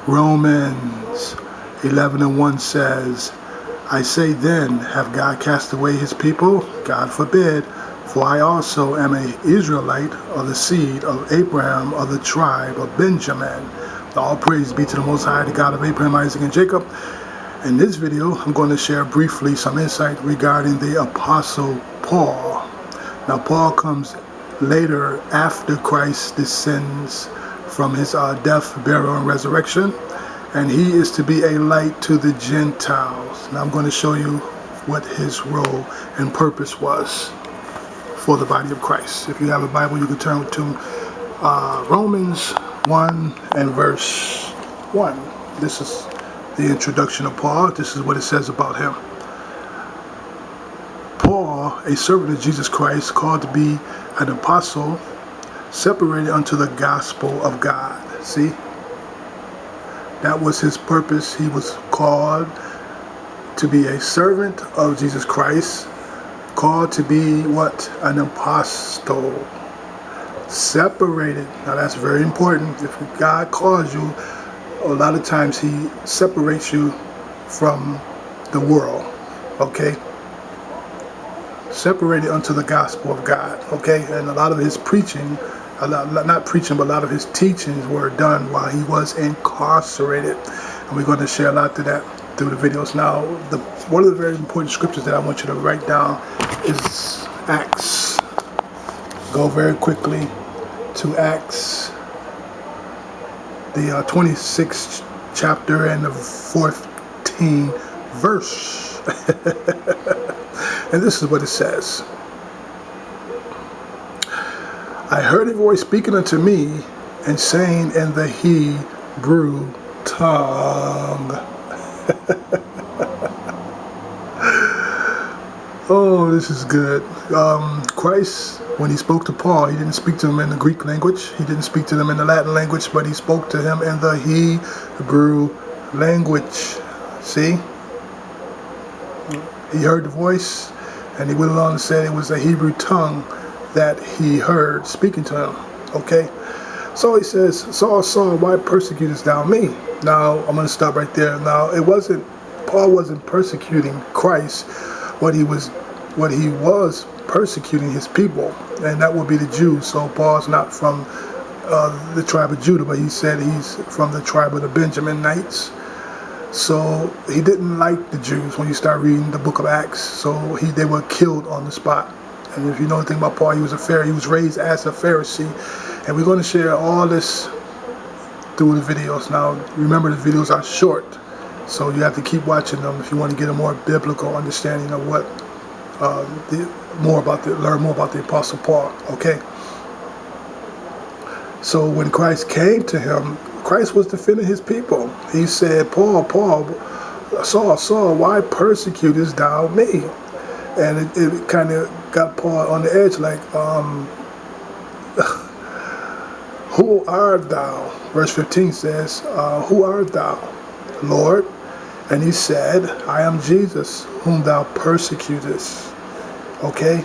Romans 11:1 says, I say then, have God cast away his people? God forbid. For I also am an Israelite of the seed of Abraham of the tribe of Benjamin. All praise be to the Most High, the God of Abraham, Isaac, and Jacob. In this video, I'm going to share briefly some insight regarding the Apostle Paul. Now, Paul comes later after Christ descends from his death, burial, and resurrection, and he is to be a light to the Gentiles. Now, I'm going to show you what his role and purpose was for the body of Christ. If you have a Bible, you can turn to Romans 1 and verse 1. This is the introduction of Paul. This is what it says about him. Paul, a servant of Jesus Christ, called to be an apostle, separated unto the gospel of God. See? That was his purpose. He was called to be a servant of Jesus Christ, called to be what? An apostle. Separated. Now that's very important. If God calls you, a lot of times he separates you from the world. Okay? Separated unto the gospel of God. Okay? And a lot of his preaching, not preaching, but a lot of his teachings were done while he was incarcerated. And we're going to share a lot of that through the videos. Now, one of the very important scriptures that I want you to write down is Acts. Go very quickly to Acts, the 26th chapter and the 14th verse. And this is what it says. I heard a voice speaking unto me and saying in the Hebrew tongue. Oh, this is good. Christ, when he spoke to Paul, he didn't speak to him in the Greek language. He didn't speak to them in the Latin language, but he spoke to him in the Hebrew language. See? He heard the voice, and he went along and said it was the Hebrew tongue that he heard speaking to him. Okay? So he says, Saul, Saul, why persecutest thou me? Now, I'm going to stop right there. Now, Paul wasn't persecuting Christ. What he was persecuting his people, and that would be the Jews. So Paul's not from the tribe of Judah, but he said he's from the tribe of the Benjaminites. So he didn't like the Jews when you start reading the book of Acts. So they were killed on the spot. And if you know anything about Paul, he was a Pharisee. He was raised as a Pharisee. And we're going to share all this through the videos. Now, remember, the videos are short, so you have to keep watching them if you want to get a more biblical understanding of what learn more about the Apostle Paul. Okay. So when Christ came to him, Christ was defending his people. He said, Paul, Saul, Saul, why persecutest thou me? And it kind of got Paul on the edge, like, who art thou? Verse 15 says, who art thou, Lord? And he said, I am Jesus, whom thou persecutest. Okay?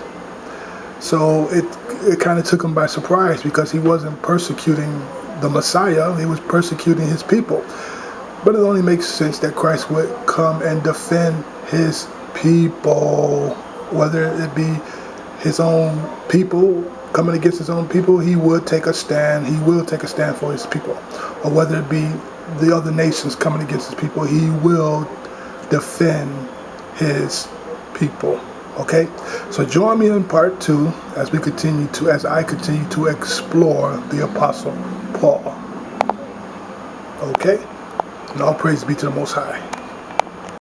So it kind of took him by surprise, because he wasn't persecuting the Messiah, he was persecuting his people. But it only makes sense that Christ would come and defend his people, whether it be his own people coming against his own people. He would take a stand. He will take a stand for his people. Or whether it be the other nations coming against his people, he will defend his people. Okay, so join me in part 2 as I continue to explore the Apostle Paul. Okay, and all praise be to the Most High.